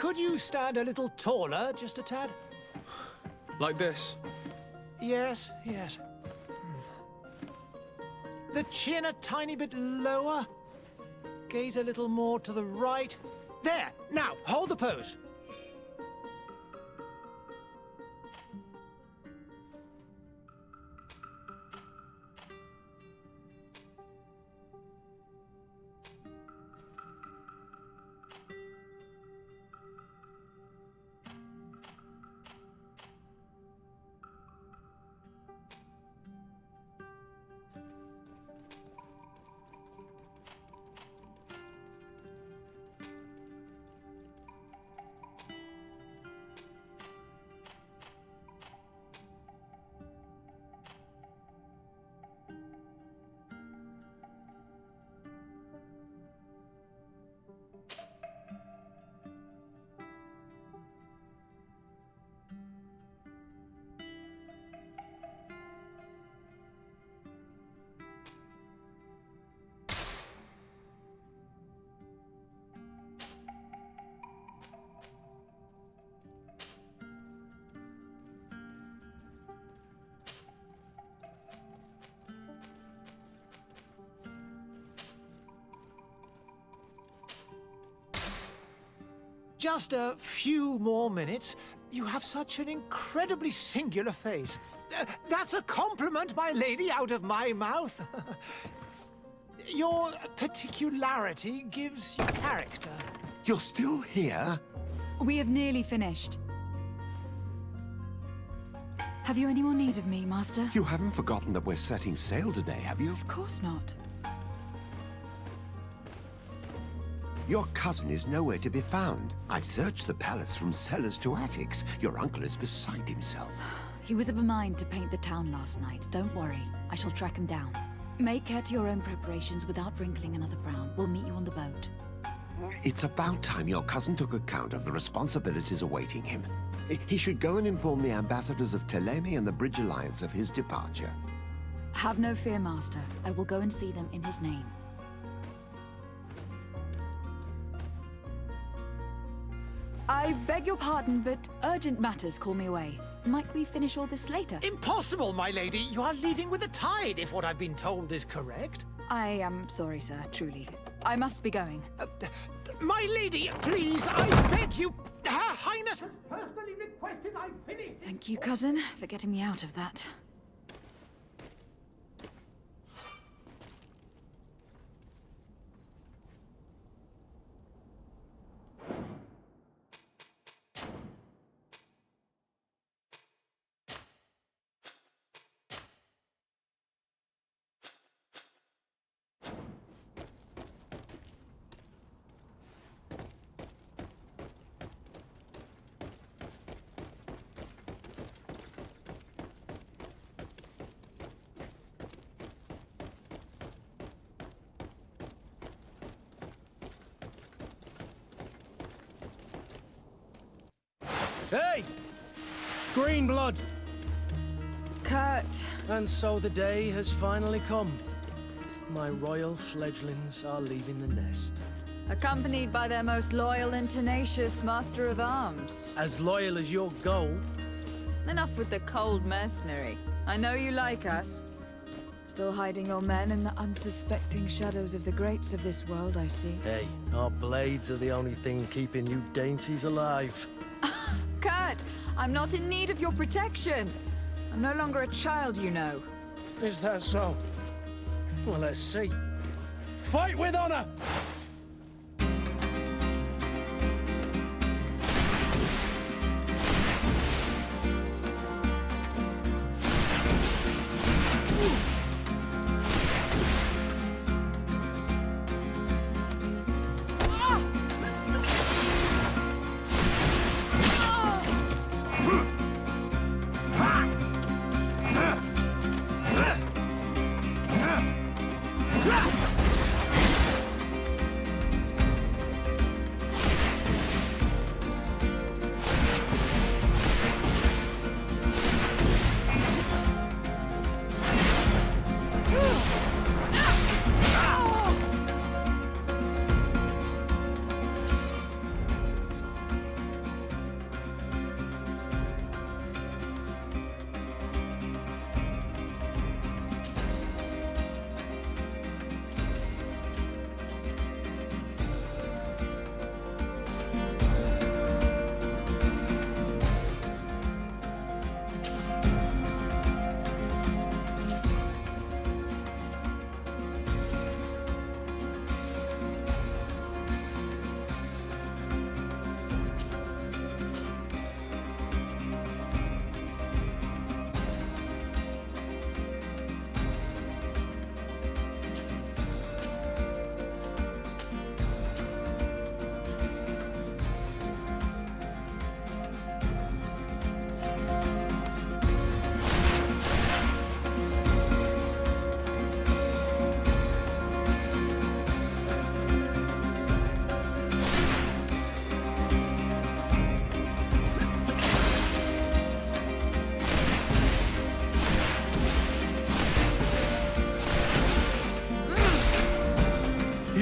Could you stand a little taller, just a tad? Like this? Yes, yes. The chin a tiny bit lower. Gaze a little more to the right. There! Now, hold the pose. Just a few more minutes. You have such an incredibly singular face. That's a compliment, my lady, out of my mouth. Your particularity gives you character. You're still here? We have nearly finished. Have you any more need of me, Master? You haven't forgotten that we're setting sail today, have you? Of course not. Your cousin is nowhere to be found. I've searched the palace from cellars to attics. Your uncle is beside himself. He was of a mind to paint the town last night. Don't worry. I shall track him down. Make care to your own preparations without wrinkling another frown. We'll meet you on the boat. It's about time your cousin took account of the responsibilities awaiting him. He should go and inform the ambassadors of Teleme and the Bridge Alliance of his departure. Have no fear, Master. I will go and see them in his name. I beg your pardon, but urgent matters call me away. Might we finish all this later? Impossible, my lady. You are leaving with the tide, if what I've been told is correct. I am sorry, sir, truly. I must be going. My lady, please, I beg you. Her Highness has personally requested I finish. Thank you, cousin, for getting me out of that. Hey! Green blood! Kurt! And so the day has finally come. My royal fledglings are leaving the nest. Accompanied by their most loyal and tenacious master of arms. As loyal as your gold. Enough with the cold mercenary. I know you like us. Still hiding your men in the unsuspecting shadows of the greats of this world, I see. Hey, our blades are the only thing keeping you dainties alive. Kurt, I'm not in need of your protection. I'm no longer a child, you know. Is that so? Well, let's see. Fight with honor!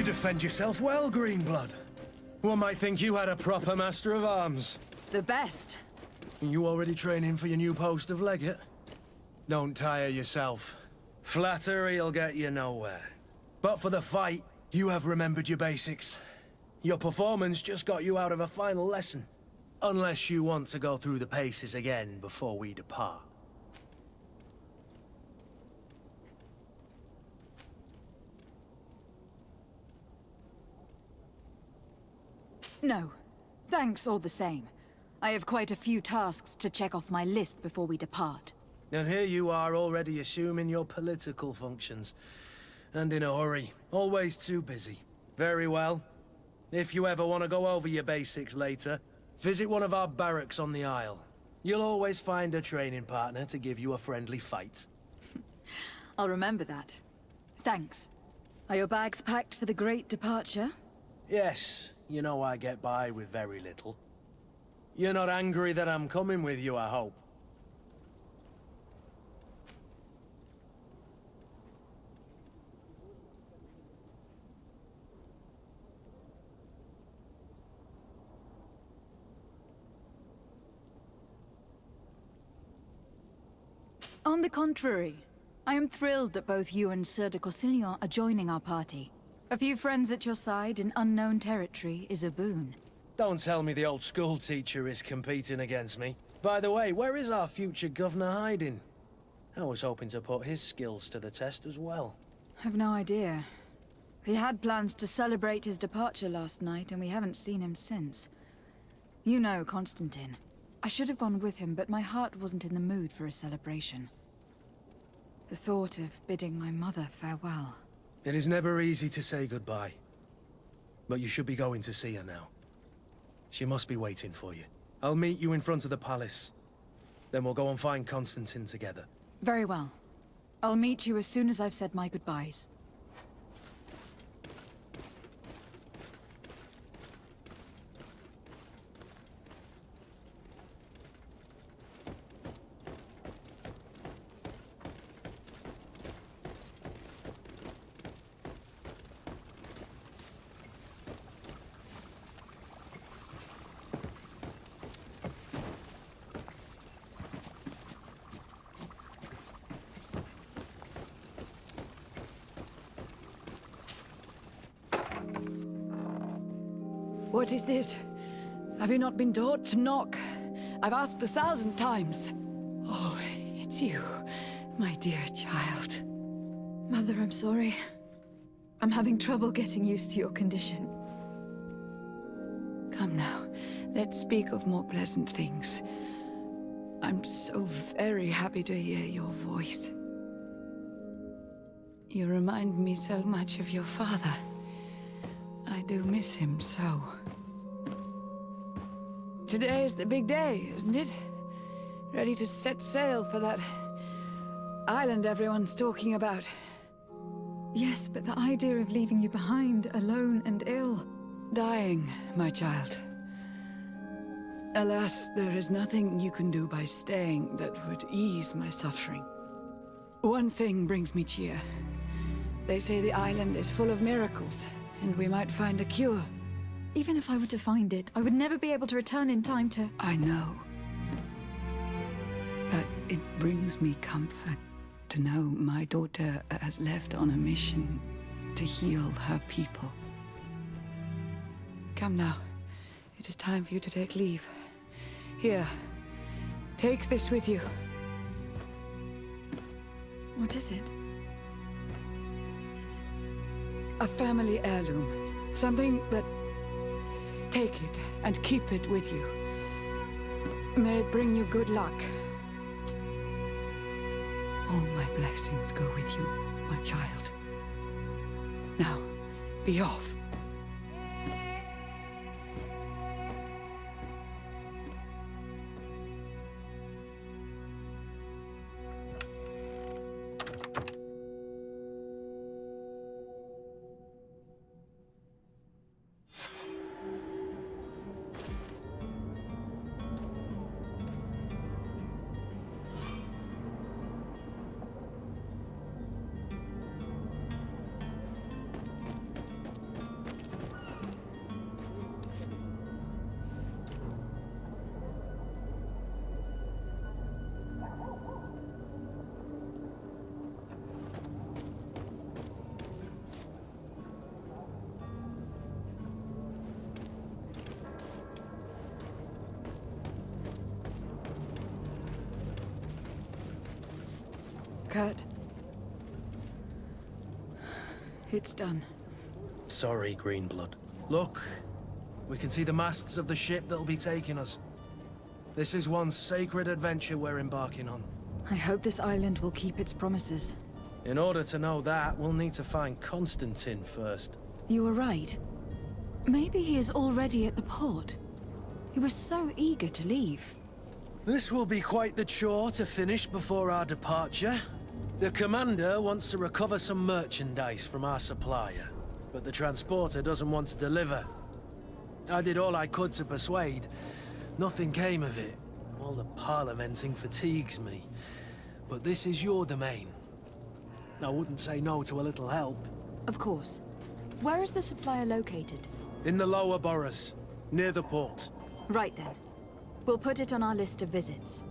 You defend yourself well, Greenblood. One might think you had a proper master of arms. The best. You already training for your new post of legate? Don't tire yourself. Flattery'll get you nowhere. But for the fight, you have remembered your basics. Your performance just got you out of a final lesson. Unless you want to go through the paces again before we depart. No. Thanks all the same. I have quite a few tasks to check off my list before we depart. And here you are already assuming your political functions. And in a hurry. Always too busy. Very well. If you ever want to go over your basics later, visit one of our barracks on the Isle. You'll always find a training partner to give you a friendly fight. I'll remember that. Thanks. Are your bags packed for the great departure? Yes, you know I get by with very little. You're not angry that I'm coming with you, I hope. On the contrary, I am thrilled that both you and Sir de Cossillon are joining our party. A few friends at your side in unknown territory is a boon. Don't tell me the old school teacher is competing against me. By the way, where is our future governor hiding? I was hoping to put his skills to the test as well. I've no idea. He had plans to celebrate his departure last night, and we haven't seen him since. You know Constantine. I should have gone with him, but my heart wasn't in the mood for a celebration. The thought of bidding my mother farewell. It is never easy to say goodbye. But you should be going to see her now. She must be waiting for you. I'll meet you in front of the palace. Then we'll go and find Constantine together. Very well. I'll meet you as soon as I've said my goodbyes. What is this? Have you not been taught to knock? I've asked 1,000 times. Oh, it's you, my dear child. Mother, I'm sorry. I'm having trouble getting used to your condition. Come now, let's speak of more pleasant things. I'm so very happy to hear your voice. You remind me so much of your father. I do miss him so. Today is the big day, isn't it? Ready to set sail for that island everyone's talking about. Yes, but the idea of leaving you behind, alone and ill... Dying, my child. Alas, there is nothing you can do by staying that would ease my suffering. One thing brings me cheer. They say the island is full of miracles, and we might find a cure. Even if I were to find it, I would never be able to return in time to... I know. But it brings me comfort to know my daughter has left on a mission to heal her people. Come now. It is time for you to take leave. Here, take this with you. What is it? A family heirloom. Something that... Take it and keep it with you. May it bring you good luck. All my blessings go with you, my child. Now, be off. Kurt. It's done. Sorry, Greenblood. Look, we can see the masts of the ship that'll be taking us. This is one sacred adventure we're embarking on. I hope this island will keep its promises. In order to know that, we'll need to find Constantine first. You were right. Maybe he is already at the port. He was so eager to leave. This will be quite the chore to finish before our departure. The commander wants to recover some merchandise from our supplier, but the transporter doesn't want to deliver. I did all I could to persuade. Nothing came of it. All the parliamenting fatigues me. But this is your domain. I wouldn't say no to a little help. Of course. Where is the supplier located? In the lower boroughs, near the port. Right then. We'll put it on our list of visits.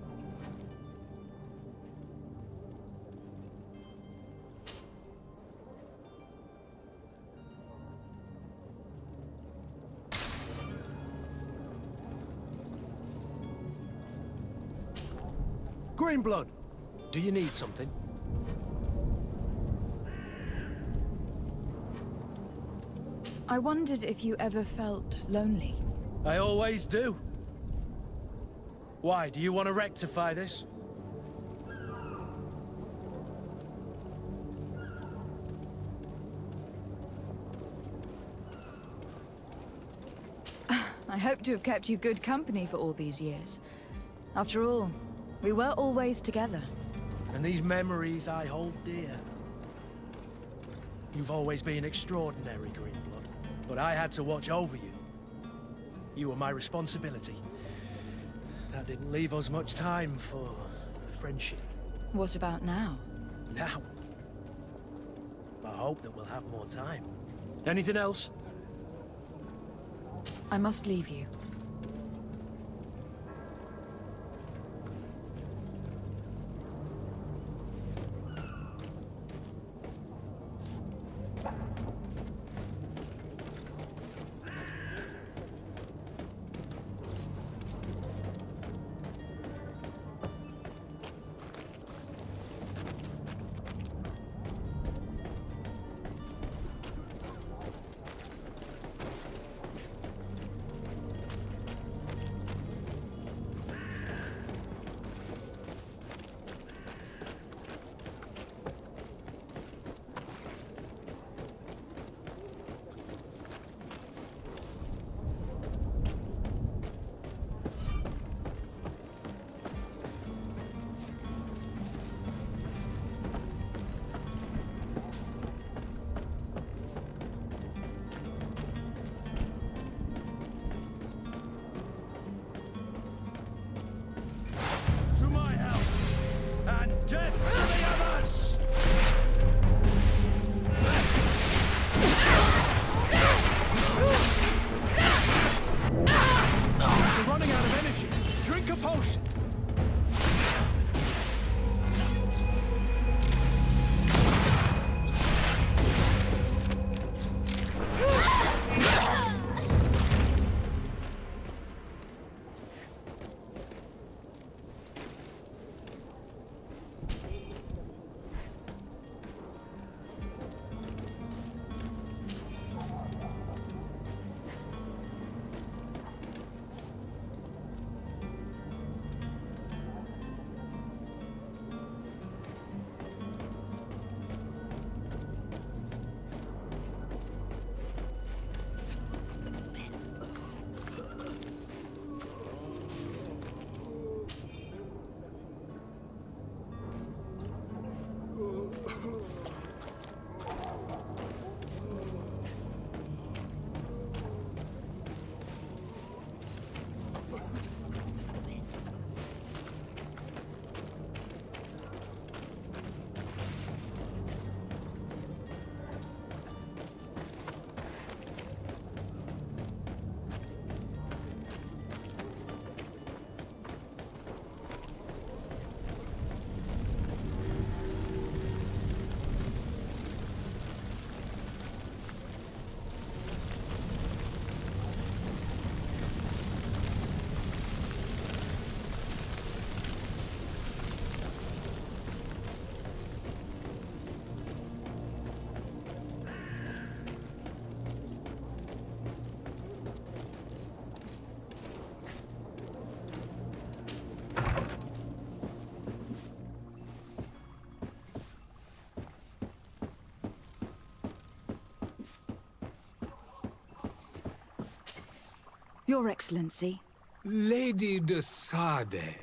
Greenblood, do you need something? I wondered if you ever felt lonely. I always do. Why, do you want to rectify this? I hope to have kept you good company for all these years. After all, we were always together. And these memories I hold dear. You've always been extraordinary, Greenblood, but I had to watch over you. You were my responsibility. That didn't leave us much time for friendship. What about now? Now, I hope that we'll have more time. Anything else? I must leave you. Your Excellency. Lady de Sade,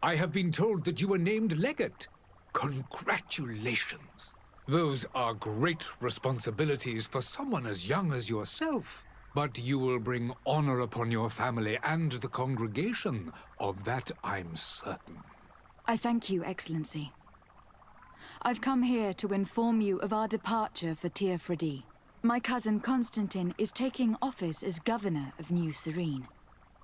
I have been told that you were named legate. Congratulations. Those are great responsibilities for someone as young as yourself. But you will bring honor upon your family and the congregation. Of that I'm certain. I thank you, Excellency. I've come here to inform you of our departure for Teofredi. My cousin Constantine is taking office as governor of New Serene,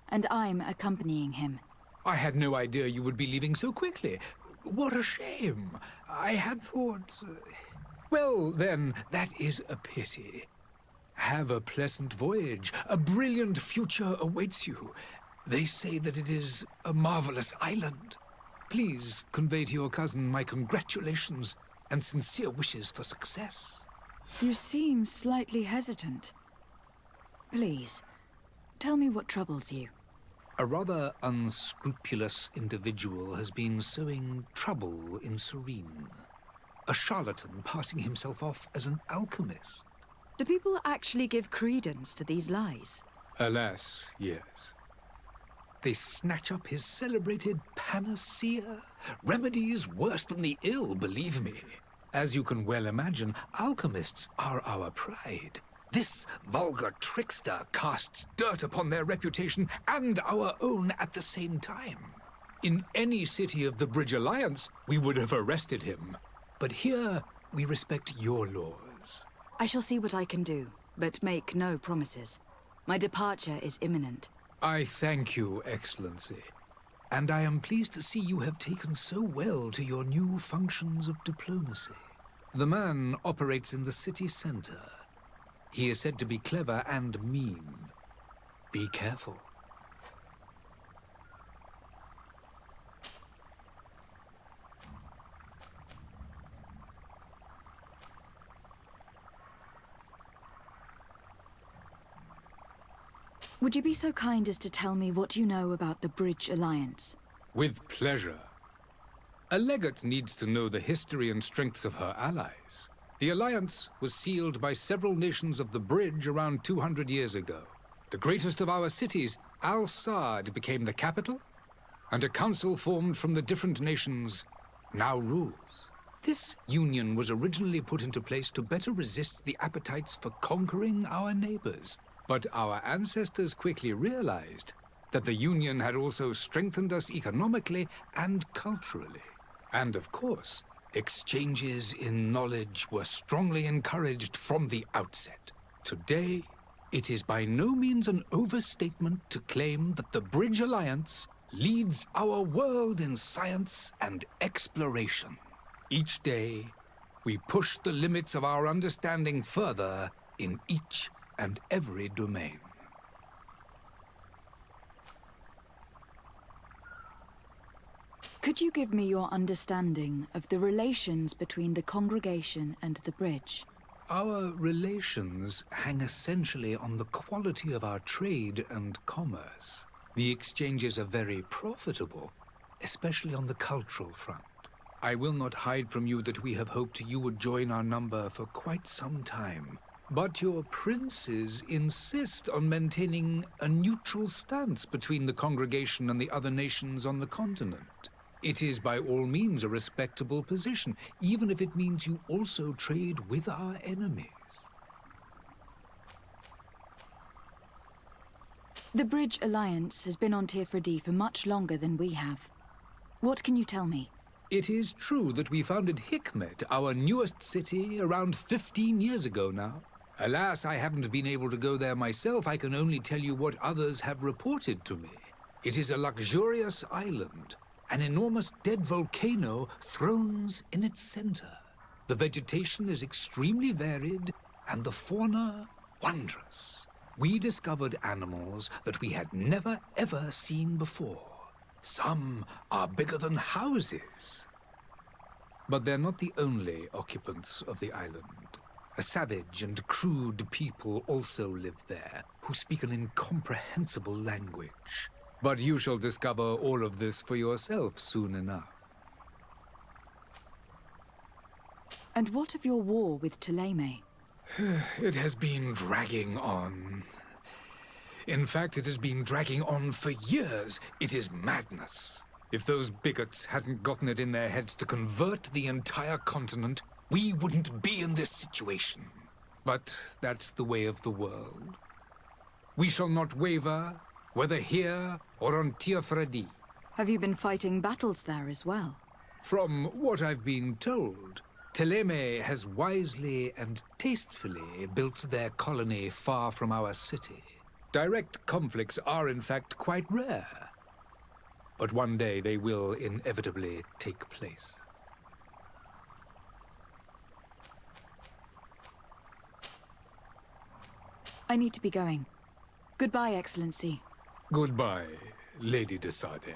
and I'm accompanying him. I had no idea you would be leaving so quickly. What a shame. I had thought... Well, then, that is a pity. Have a pleasant voyage. A brilliant future awaits you. They say that it is a marvelous island. Please convey to your cousin my congratulations and sincere wishes for success. You seem slightly hesitant. Please, tell me what troubles you. A rather unscrupulous individual has been sowing trouble in Serene. A charlatan passing himself off as an alchemist. Do people actually give credence to these lies? Alas, yes. They snatch up his celebrated panacea. Remedies worse than the ill, believe me. As you can well imagine, alchemists are our pride. This vulgar trickster casts dirt upon their reputation and our own at the same time. In any city of the Bridge Alliance, we would have arrested him. But here, we respect your laws. I shall see what I can do, but make no promises. My departure is imminent. I thank you, Excellency. And I am pleased to see you have taken so well to your new functions of diplomacy. The man operates in the city center. He is said to be clever and mean. Be careful. Would you be so kind as to tell me what you know about the Bridge Alliance? With pleasure. A legate needs to know the history and strengths of her allies. The alliance was sealed by several nations of the Bridge around 200 years ago. The greatest of our cities, Al-Saad, became the capital, and a council formed from the different nations now rules. This union was originally put into place to better resist the appetites for conquering our neighbors. But our ancestors quickly realized that the Union had also strengthened us economically and culturally. And of course, exchanges in knowledge were strongly encouraged from the outset. Today, it is by no means an overstatement to claim that the Bridge Alliance leads our world in science and exploration. Each day, we push the limits of our understanding further in each and every domain. Could you give me your understanding of the relations between the congregation and the Bridge? Our relations hang essentially on the quality of our trade and commerce. The exchanges are very profitable, especially on the cultural front. I will not hide from you that we have hoped you would join our number for quite some time. But your princes insist on maintaining a neutral stance between the congregation and the other nations on the continent. It is by all means a respectable position, even if it means you also trade with our enemies. The Bridge Alliance has been on Teofredi for much longer than we have. What can you tell me? It is true that we founded Hikmet, our newest city, around 15 years ago now. Alas, I haven't been able to go there myself. I can only tell you what others have reported to me. It is a luxurious island. An enormous dead volcano thrones in its center. The vegetation is extremely varied, and the fauna wondrous. We discovered animals that we had never ever seen before. Some are bigger than houses. But they're not the only occupants of the island. A savage and crude people also live there, who speak an incomprehensible language. But you shall discover all of this for yourself soon enough. And what of your war with Thélème? It has been dragging on. In fact, it has been dragging on for years. It is madness. If those bigots hadn't gotten it in their heads to convert the entire continent, we wouldn't be in this situation. But that's the way of the world. We shall not waver, whether here or on Tiafredi. Have you been fighting battles there as well? From what I've been told, Teleme has wisely and tastefully built their colony far from our city. Direct conflicts are in fact quite rare. But one day they will inevitably take place. I need to be going. Goodbye, Excellency. Goodbye, Lady de Sade.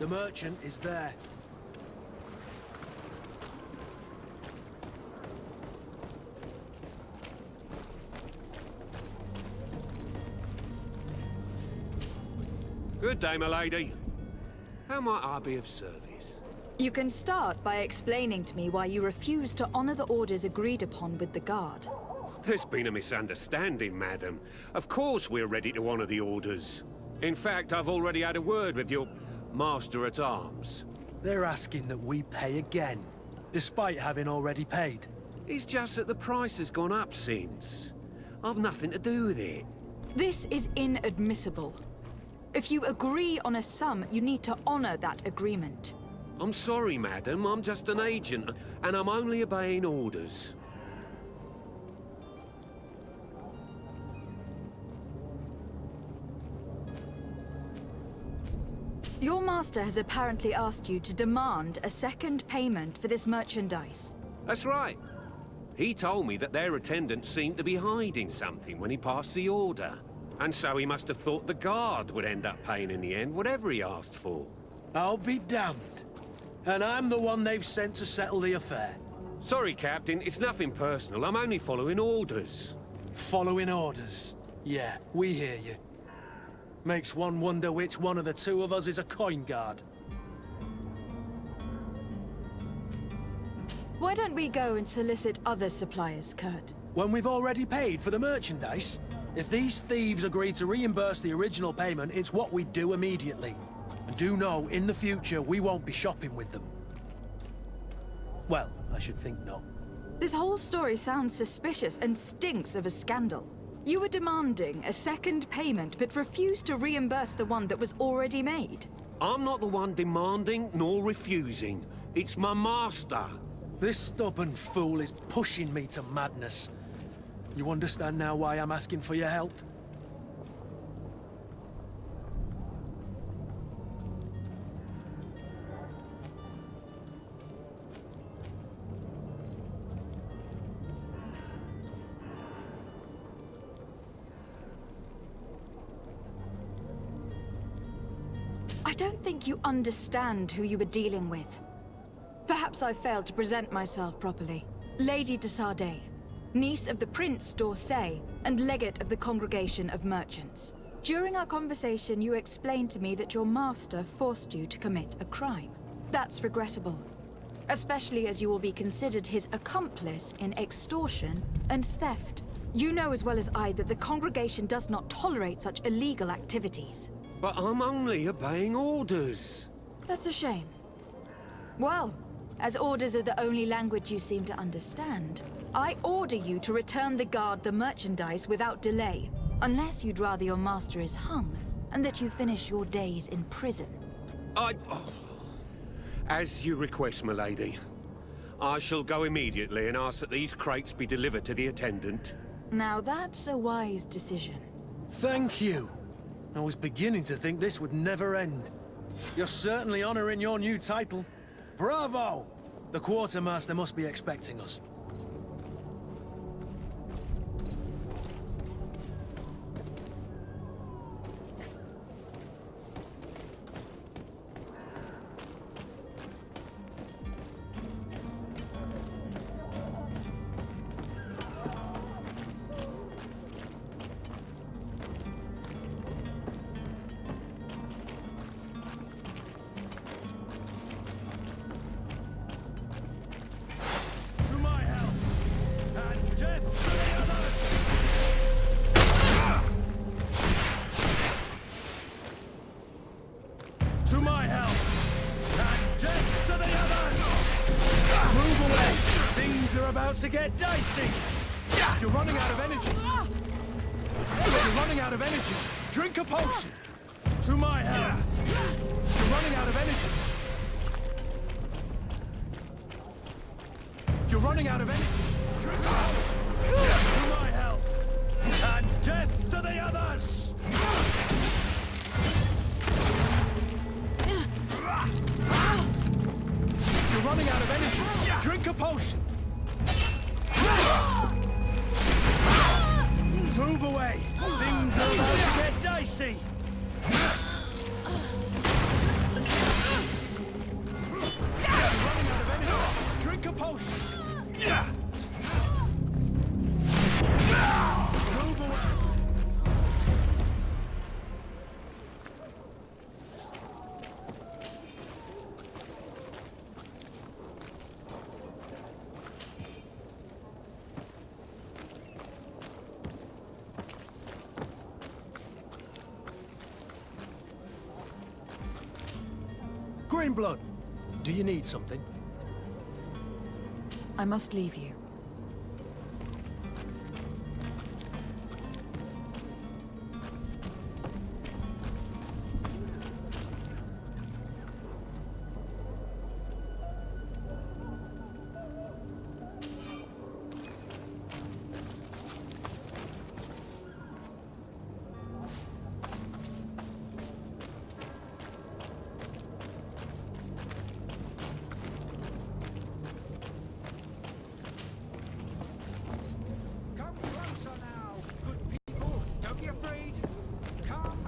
The merchant is there. Good day, my lady. How might I be of service? You can start by explaining to me why you refuse to honor the orders agreed upon with the guard. There's been a misunderstanding, madam. Of course we're ready to honor the orders. In fact, I've already had a word with your master-at-arms. They're asking that we pay again, despite having already paid. It's just that the price has gone up since. I've nothing to do with it. This is inadmissible. If you agree on a sum, you need to honor that agreement. I'm sorry, madam. I'm just an agent, and I'm only obeying orders. Your master has apparently asked you to demand a second payment for this merchandise. That's right. He told me that their attendant seemed to be hiding something when he passed the order. And so he must have thought the guard would end up paying in the end, whatever he asked for. I'll be damned. And I'm the one they've sent to settle the affair. Sorry, Captain, it's nothing personal. I'm only following orders. Following orders. Yeah, we hear you. Makes one wonder which one of the two of us is a coin guard. Why don't we go and solicit other suppliers, Kurt? When we've already paid for the merchandise? If these thieves agree to reimburse the original payment, it's what we do immediately. And do know, in the future, we won't be shopping with them. Well, I should think not. This whole story sounds suspicious and stinks of a scandal. You were demanding a second payment, but refused to reimburse the one that was already made. I'm not the one demanding nor refusing. It's my master. This stubborn fool is pushing me to madness. You understand now why I'm asking for your help? I don't think you understand who you were dealing with. Perhaps I failed to present myself properly. Lady de Sardet, niece of the Prince d'Orsay and legate of the Congregation of Merchants. During our conversation, you explained to me that your master forced you to commit a crime. That's regrettable, especially as you will be considered his accomplice in extortion and theft. You know as well as I that the Congregation does not tolerate such illegal activities. But I'm only obeying orders. That's a shame. Well, as orders are the only language you seem to understand, I order you to return the guard the merchandise without delay, unless you'd rather your master is hung, and that you finish your days in prison. As you request, my lady. I shall go immediately and ask that these crates be delivered to the attendant. Now that's a wise decision. Thank you. I was beginning to think this would never end. You're certainly honoring your new title. Bravo! The quartermaster must be expecting us. To get dicey! You're running out of energy! You're running out of energy! Drink a potion! To my health! You're running out of energy! You're running out of energy! Drink a potion! To my health! And death to the others! You're running out of energy! Drink a potion! Move away! Things are about to get dicey! Greenblood, do you need something? I must leave you. Come closer now, good people. Don't be afraid. Come,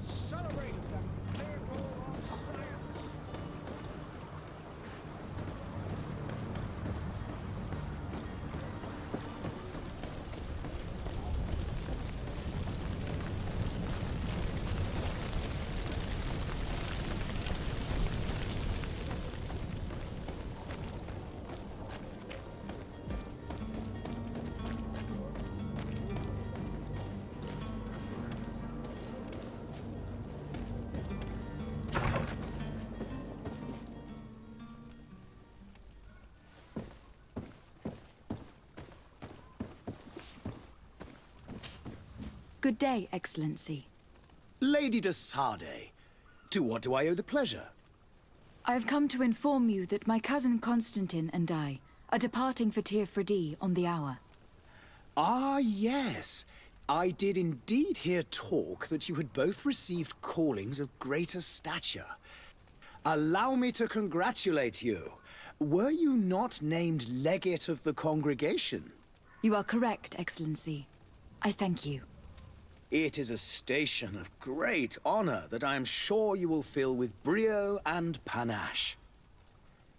celebrate the miracle of science. Good day, Excellency. Lady de Sardet, to what do I owe the pleasure? I have come to inform you that my cousin Constantine and I are departing for Tir Freddy on the hour. Ah, yes. I did indeed hear talk that you had both received callings of greater stature. Allow me to congratulate you. Were you not named legate of the congregation? You are correct, Excellency. I thank you. It is a station of great honor that I am sure you will fill with brio and panache.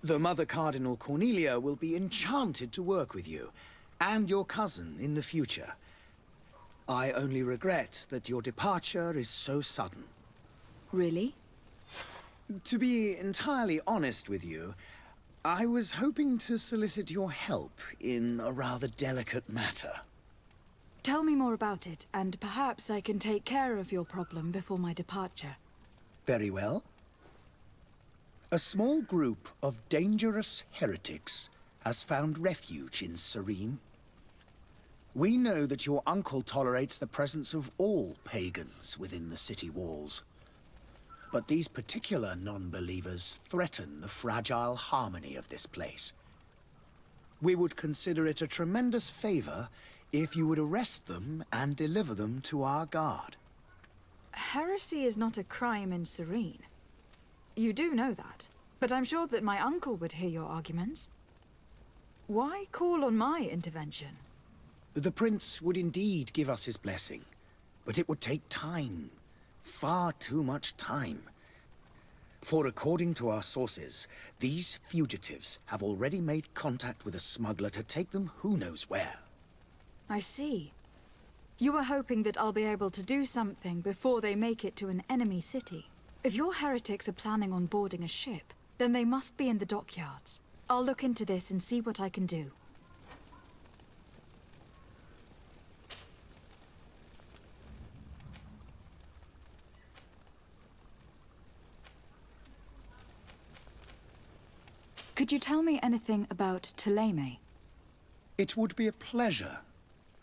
The Mother Cardinal Cornelia will be enchanted to work with you, and your cousin in the future. I only regret that your departure is so sudden. Really? To be entirely honest with you, I was hoping to solicit your help in a rather delicate matter. Tell me more about it, and perhaps I can take care of your problem before my departure. Very well. A small group of dangerous heretics has found refuge in Serene. We know that your uncle tolerates the presence of all pagans within the city walls. But these particular non-believers threaten the fragile harmony of this place. We would consider it a tremendous favor if you would arrest them and deliver them to our guard. Heresy is not a crime in Serene. You do know that, but I'm sure that my uncle would hear your arguments. Why call on my intervention? The prince would indeed give us his blessing, but it would take time. Far too much time. For according to our sources, these fugitives have already made contact with a smuggler to take them who knows where. I see. You were hoping that I'll be able to do something before they make it to an enemy city. If your heretics are planning on boarding a ship, then they must be in the dockyards. I'll look into this and see what I can do. Could you tell me anything about Ptolemy? It would be a pleasure.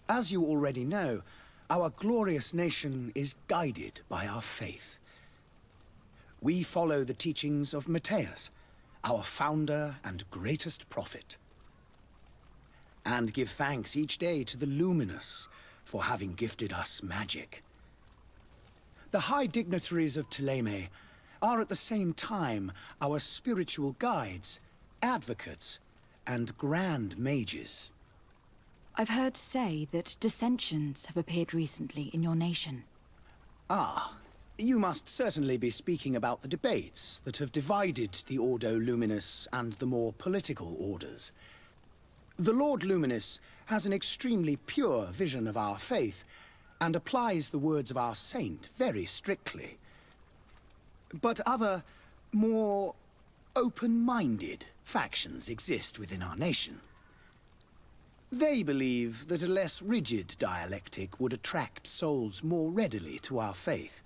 As you already know, our glorious nation is guided by our faith. We follow the teachings of Matthias, our founder and greatest prophet, and give thanks each day to the Luminous for having gifted us magic. The high dignitaries of Ptolemy are at the same time our spiritual guides, advocates, and grand mages. I've heard say that dissensions have appeared recently in your nation. Ah, you must certainly be speaking about the debates that have divided the Ordo Luminous and the more political orders. The Lord Luminous has an extremely pure vision of our faith and applies the words of our saint very strictly. But other, more open-minded factions exist within our nation. They believe that a less rigid dialectic would attract souls more readily to our faith.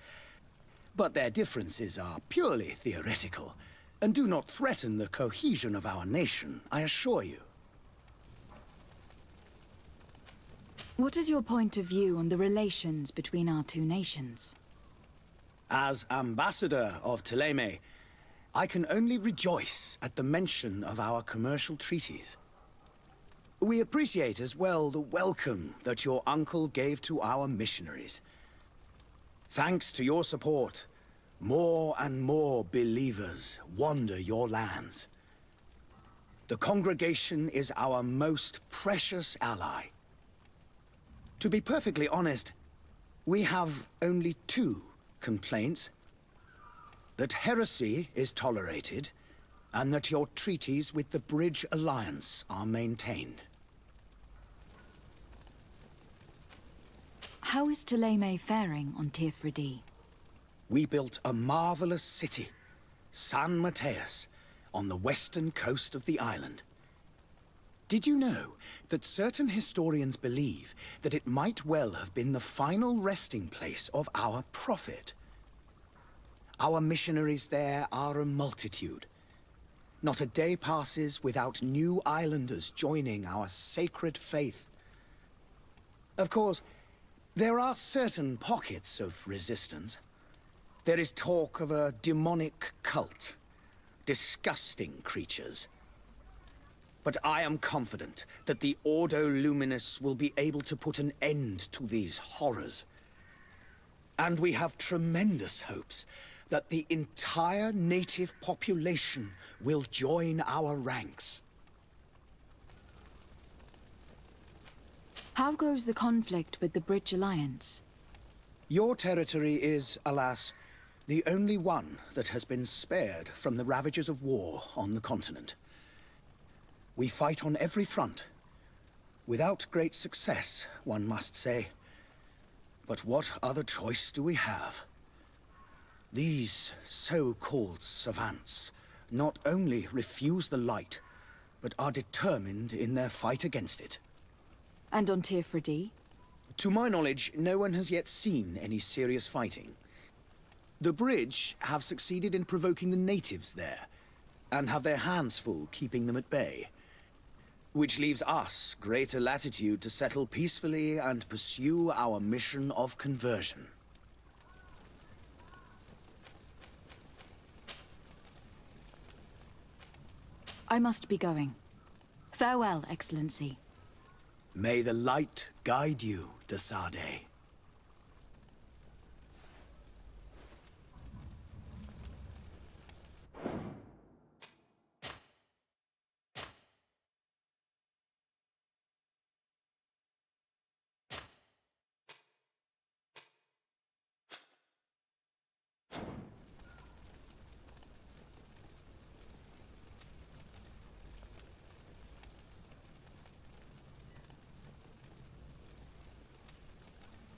But their differences are purely theoretical. and do not threaten the cohesion of our nation, I assure you. What is your point of view on the relations between our two nations? As ambassador of Thélème, I can only rejoice at the mention of our commercial treaties. We appreciate as well the welcome that your uncle gave to our missionaries. Thanks to your support, more and more believers wander your lands. The congregation is our most precious ally. To be perfectly honest, we have only two complaints. That heresy is tolerated, and that your treaties with the Bridge Alliance are maintained. How is Thélème faring on Tirfredi? We built a marvelous city, San Mateus, on the western coast of the island. Did you know that certain historians believe that it might well have been the final resting place of our prophet? Our missionaries there are a multitude. Not a day passes without new islanders joining our sacred faith. Of course, there are certain pockets of resistance. There is talk of a demonic cult, disgusting creatures. But I am confident that the Ordo Luminous will be able to put an end to these horrors. And we have tremendous hopes that the entire native population will join our ranks. How goes the conflict with the Bridge Alliance? Your territory is, alas, the only one that has been spared from the ravages of war on the continent. We fight on every front. Without great success, one must say. But what other choice do we have? These so-called savants not only refuse the light, but are determined in their fight against it. And on Tirfredi? To my knowledge, no one has yet seen any serious fighting. The Bridge have succeeded in provoking the natives there, and have their hands full keeping them at bay. Which leaves us greater latitude to settle peacefully and pursue our mission of conversion. I must be going. Farewell, Excellency. May the light guide you, de Sade.